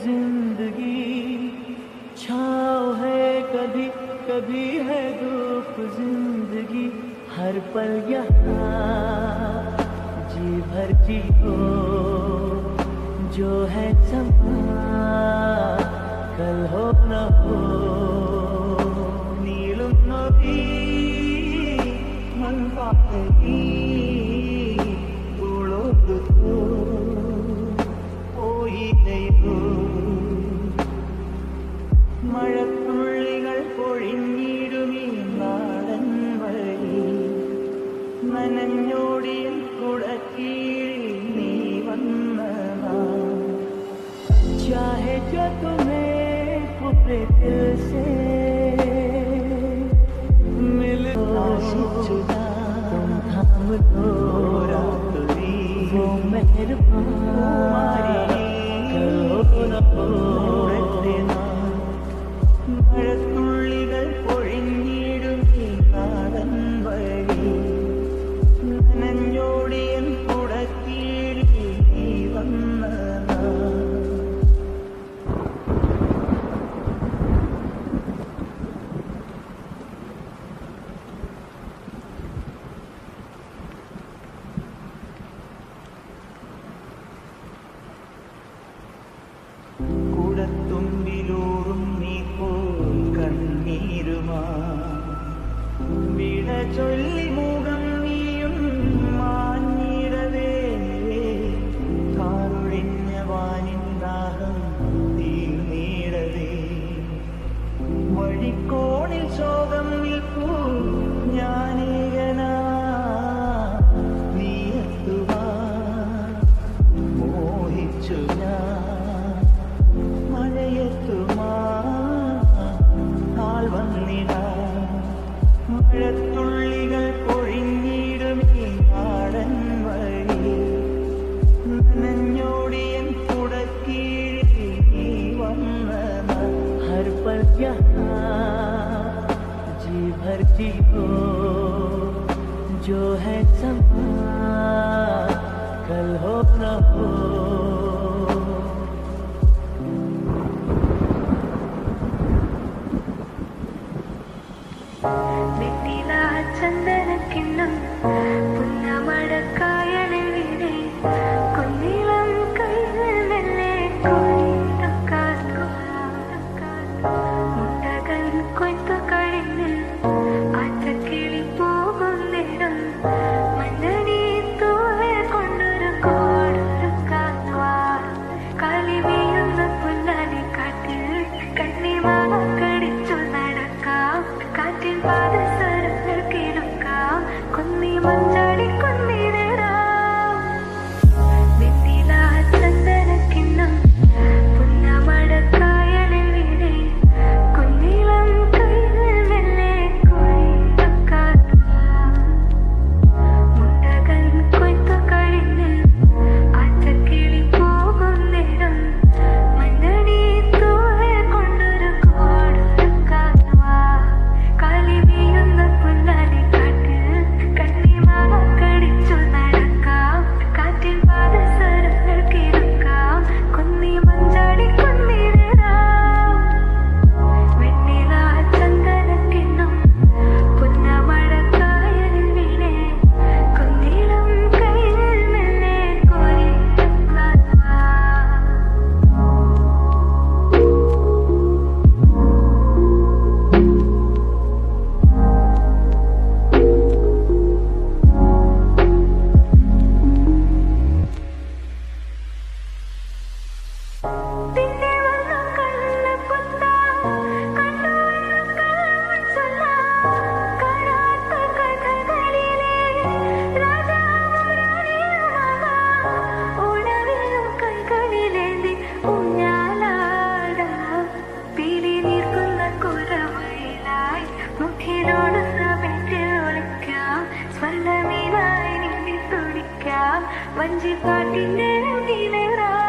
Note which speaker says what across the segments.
Speaker 1: जिंदगी, छाँव है कभी कभी है धूप जिंदगी, हर पल यहाँ जी भर जियो, जो है समा कल हो न हो, नीलुम नदी मन पाती उड़ो तो പോയി ദൈവോ, മഴത്തുള്ളികൾ പൊഴിഞ്ഞിടുമീ നാടൻ വഴി, നനഞ്ഞോടിയ കുടക്കീഴിൽ നീ വന്ന चाहे जो तुम्हें पूरे दिल से मिल जुदा, तुम थाम दो वो मेहरबान करो न हो, മഴത്തുള്ളികൾ പൊഴിഞ്ഞിടുമീ നാടൻ വഴി, നനഞ്ഞോടിയൻ കുടക്കീഴിൽ നീ വന്ന കുടത്തുമ്പിലൂറും നീ പോൽ കണ്ണീരുമാ, വിട ചൊല്ലി മുഖം നീയും മാഞ്ഞിടവേ, കാറൊഴിഞ്ഞ വാനിൻ ദാഹം തീർന്നിടവേ, വഴിക്കോണിൽ ശോകം നിൽപ്പൂ ഞാനേകനാ, നീ എത്തുവാ മോഹിച്ചു ഞാൻ, മഴത്തുള്ളികൾ പൊഴിഞ്ഞിടുമീ നാടൻ വഴി, നനഞ്ഞോടിയൻ കുടക്കീഴിൽ നീ വന്ന ഹർ പൽ यहाँ जी भर जियो, जो है समा कल हो न हो,
Speaker 2: ചന്ദനക്കിണ്ണം പുന്നമടക്കായലിൽ വീണേ, കുന്നിളം കൈകൾ മെല്ലെ മുട്ടകൾ കൊയ്ത്തു കഴിഞ്ഞ് ആറ്റക്കിളി പോകും നേരം, മഞ്ഞണി തൂവെ കൊണ്ടൊരു കോടൊരുക്കാൻ വാ, കളി വീഴുന്ന പുല്ലാനി കാട്ടിൽ കണ്ണിമാങ്ങ കടിച്ചു നടക്കാം, കാറ്റിൽ പാദസരങ്ങൾ കിടക്കാം, കുന്നി മഞ്ചാടി കുന്നിരടാ, വെണ്ണില ചന്ദനക്കിണ്ണം പുന്നമടക്കായലിൽ വീണേ, കുന്നിളം കൈകൾ മെല്ലെ കോഴിക്കാൻ മുട്ടകൾ കൊയ്ത്തു കഴിഞ്ഞ് ആറ്റക്കിളി പോകും നേരം, മഞ്ഞണി തൂവെ കൊണ്ടൊരു കോടൊരുക്കാൻ വാ, കളി വീഴുന്ന പുല്ലാനി കാട്ടിൽ കണ്ണിമാങ്ങ കടിച്ചു നടക്കാം, കാറ്റിൽ പാദസരങ്ങൾ കിടക്കാം, കുന്നി മഞ്ചാടി കുന്നിരടാ, വെണ്ണില ചന്ദനക്കിണ്ണം പുന്നമടക്കായലിൽ വീണേ, കുന്നിളം കൈകൾ മെല്ലെ കോരിക്കാൻ വാ. പിന്നെ വന്നു കള്ളപ്പുത്ത കണ്ടുവന്നു കള്ളൻ ചൊല്ലാം, കാണാത്ത കഥകളിലെ രാജാവും റാണിയുമാകാം, ഉണവിലും കൈകളിലേന്തി ഊഞ്ഞാലാടാം, പീലി നീർക്കുന്ന കുരവയിലായി മുഖിനോട് സമയത്തിൽ ഒളിക്കാം, സ്വർണ്ണമീനായി നീന്തി തുടിക്കാം, വഞ്ചിപ്പാട്ടിന്റെ നീലറാം.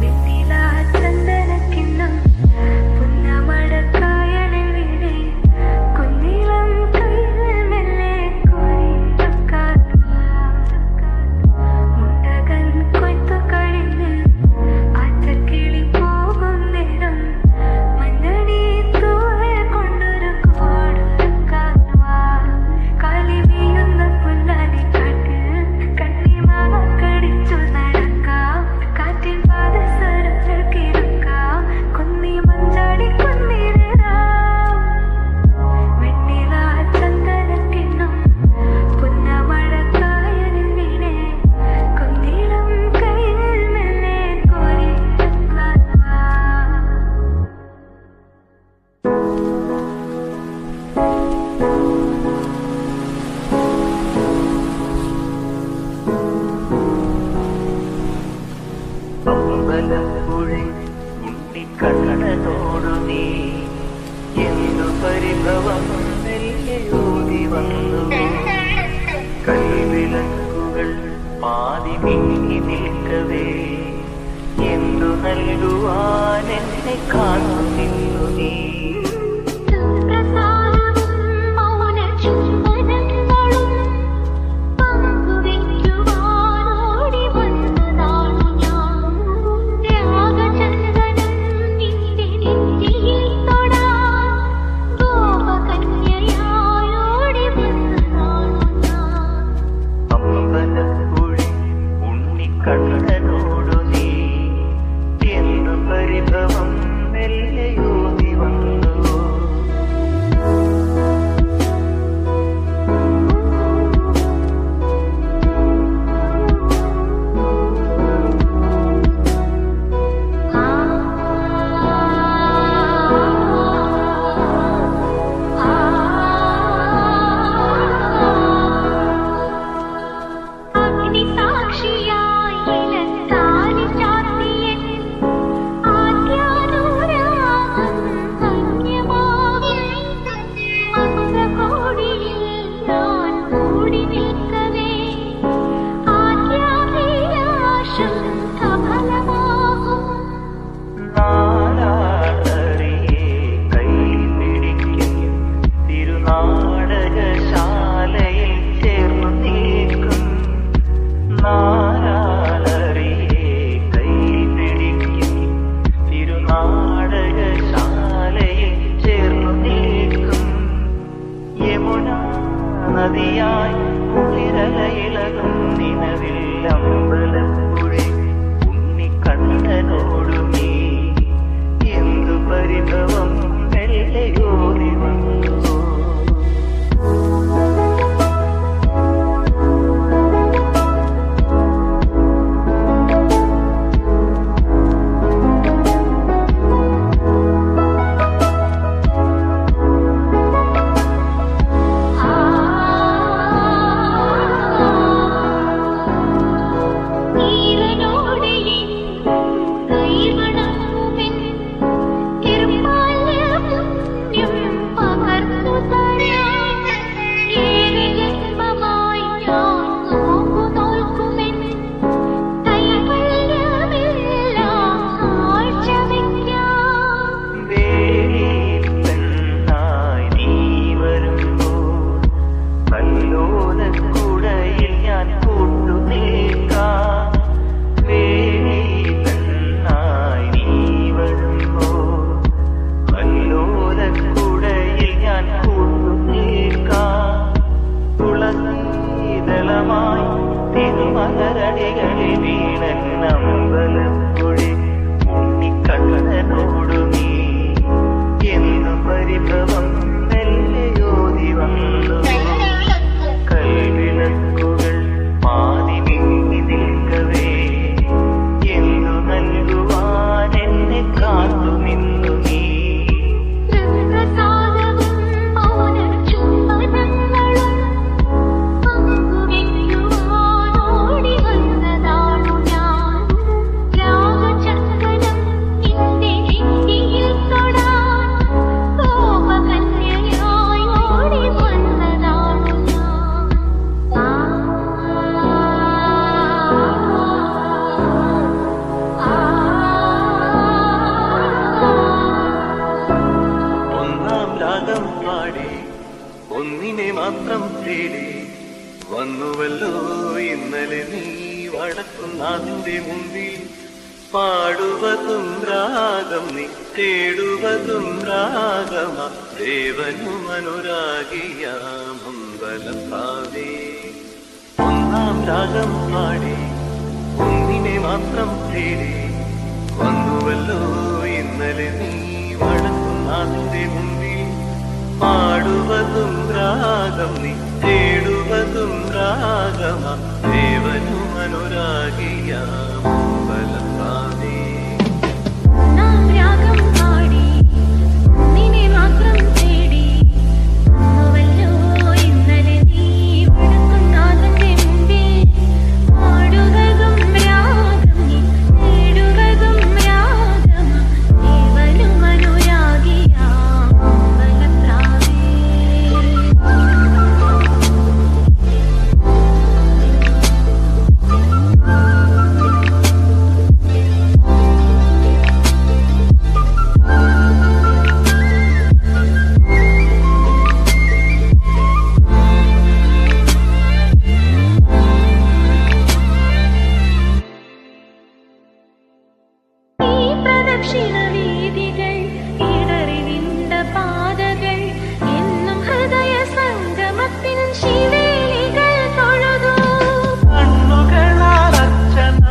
Speaker 2: വെണ്ണില ചന്ദനക്കിണ്ണം പുന്നമടക്കായലിൽ വീണേ, കുന്നിളം കൈകൾ മെല്ലെ കോരിക്കാൻ വാ, മുട്ട
Speaker 1: അമ്പലപ്പുഴി ഉണ്ണിക്കണ്ണനോടു നീ എന്തു പരിഭവം നെല്ലിയോടി വന്നു. കൈവിലക്കുകൾ പാതി മിങ്ങി നിൽക്കവേ എന്തു നൽകുവാൻ എന്നെ കാത്തു നിന്നു നീ. കണ്ണനോടു നീ എന്തു പരിഭവം മെല്ലെയോടി വന്നു. നദിയായി കുളിരലയിളകും നിലവിൽ അമ്പലപ്പുഴി ഉണ്ണിക്കണ്ണനോടു നീ എന്തു പരിഭവം മെല്ലെയോടി വന്നു. തിരുമലരടികളിൽ വീണമ്പലപ്പുഴി ഉണ്ണിക്കണ്ണനോടു നീ എന്നു പരിഭവം മെല്ലെയോടി വന്നു. കൽവിളക്കുകൾ പാതി മിങ്ങി നിൽക്കവേ എന്തു നൽകുവാൻ എന്നെ കാത്തു നിന്നു നീ. രാഗം പാടി ഒന്നിനെ മാത്രം തേടി വന്നുവല്ലോ ഇന്നലെ നീ വടക്കുന്നാഥിന്റെ മുമ്പിൽ. പാടുവതും രാഗം നീ തേടുവതും രാഗമ ദേവനും അനുരാഗിയാമമ്പലപ്പാവേ. ഒന്നാം രാഗം പാടി ഒന്നിനെ മാത്രം തേടി വന്നുവല്ലോ ഇന്നലെ നീ വടക്കുന്നാഥിന്റെ മുമ്പിൽ. പാടുവതും രാഗം നീ തേടുവതും രാഗമ ദേവനും അനുരാഗിയാമമ്പലപ്പാവേ.
Speaker 2: ും ദക്ഷിണവീതികൾ ഇടറി നിന്ന പാതകൾ എന്നും ഹൃദയ സംഗമത്തിൻ ശിവേലികൾ തൊഴുതു.
Speaker 1: കണ്ണുകളാൽ അർച്ചന,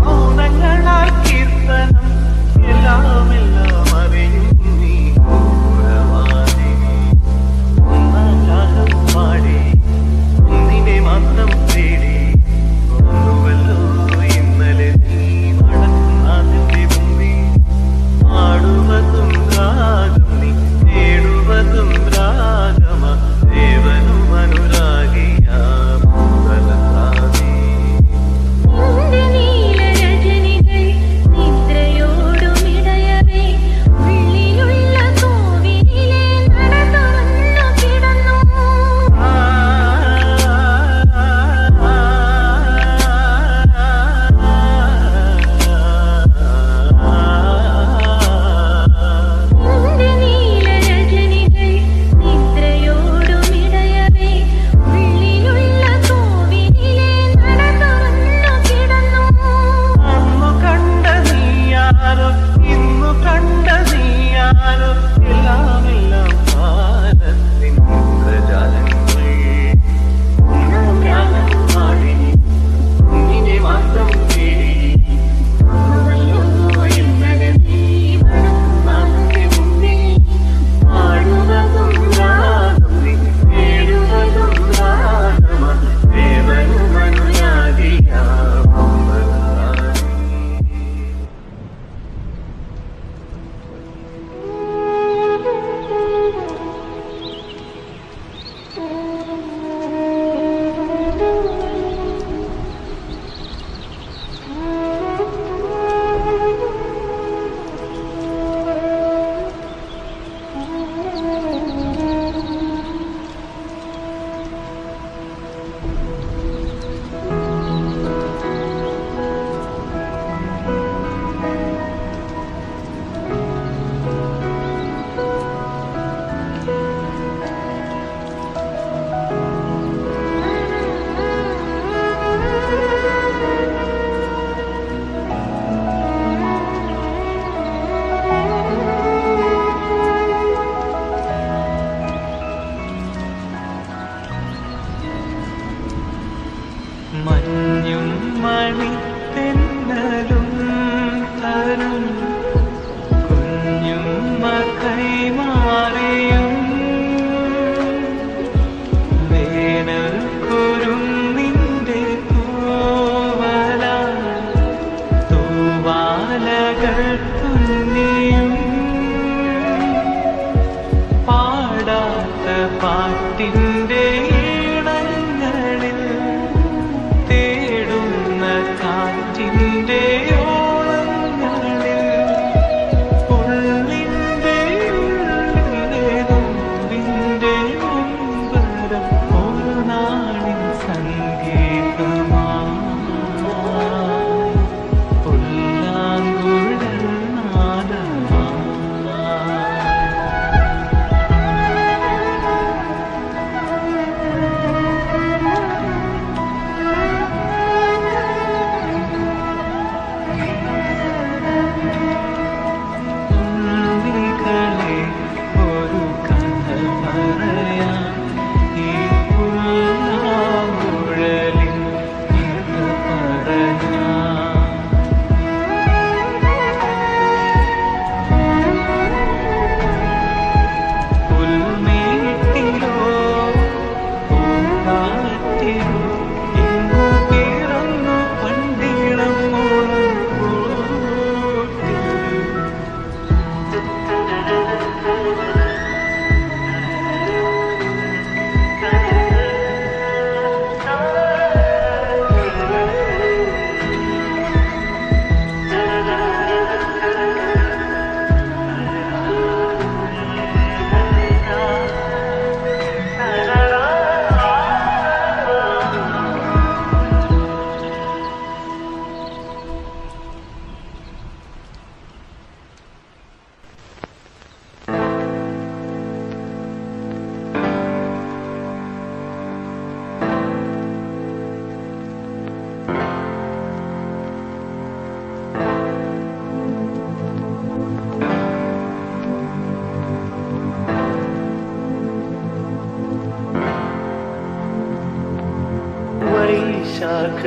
Speaker 1: മൗനങ്ങളാൽ കീർത്തനം, എല്ലാം എല്ലാം അറിയും നീ പൂർവ്വവാദിനി. ഒന്നാം രാഗം പാടി ഒന്നിനെ മാത്രം തേടി ഒന്നുവല്ലോ ഇന്നലെ നീ നടക്കുന്നതിന്റെ മുമ്പിൽ.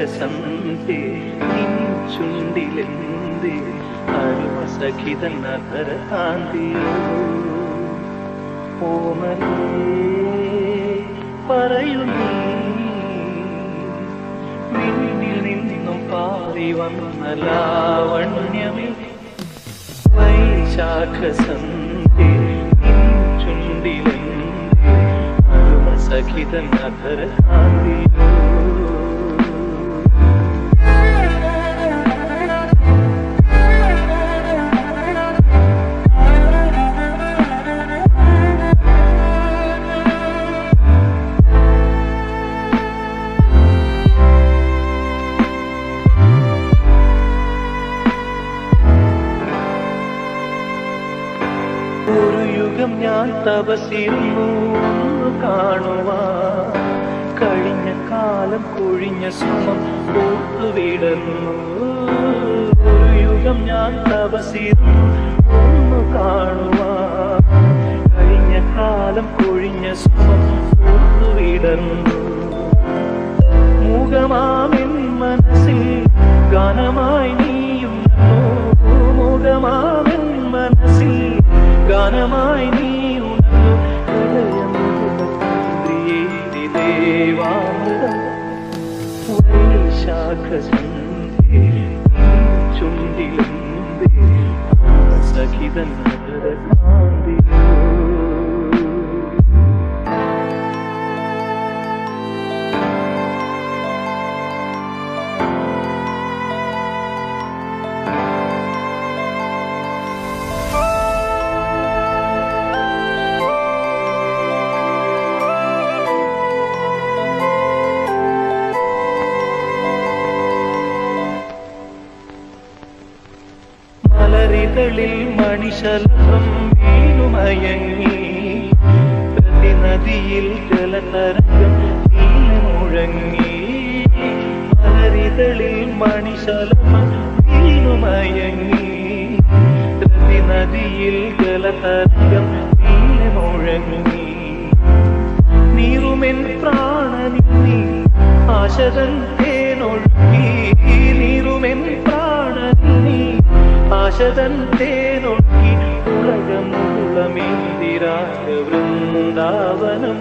Speaker 3: വൈശാഖസന്ധേ നിൻ ചുണ്ടിലെന്തേ അരുമസഖിതൻ അധരകാന്തിയോ ഓമലേ പറയൂ നീ വിണ്ണിൽ നിന്നും പാറി വന്ന ലാവണ്യമേ വൈശാഖസന്ധേ നിൻ ചുണ്ടിലെന്തേ അരുമസഖിതൻ അധരകാന്തിയോ ഒരു യുഗം ഞാൻ തപസിരുന്നു കാണുവാൻ കഴിഞ്ഞ കാലം കൊഴിഞ്ഞ സുമം പൂത്തുവിടുന്നു ഒരു യുഗം ഞാൻ തപസിരുന്നു കാണുവാൻ കഴിഞ്ഞ കാലം കൊഴിഞ്ഞ സുമം പൂത്തുവിടുന്നു മൂകമാമെൻ മനസ്സിൽ ഗാനമായി നീയുന്നു മൂകമാമെൻ മനസ്സിൽ ഗാനമായി നീ ഉണർന്നു ഹൃദയമുഖേന്തിയേതി ദേവാമൃതം വൈശാഖസന്ധേ ചുണ്ടിലെന്തേ സഖിതൻ നഗരകാന്തിയോ മലരിതളിൽ മണിശലഭം വീണുമയങ്ങി പ്രതിനദിയിൽ ജലതരംഗം മുഴങ്ങി മലരിതളിൽ മണിശലഭം വീണുമയങ്ങി പ്രതിനദിയിൽ ജലതരംഗം മുഴങ്ങി നീറുമെൻ പ്രാണനിൽ നീ ആശതൻ തേനൊഴുക്കി നീറുമെൻ പ്രാണനിൽ നീ ആശതൻ തേനൊഴുക്കി ഉലകം ഉളമേന്തിരാഗ വൃന്ദാവനം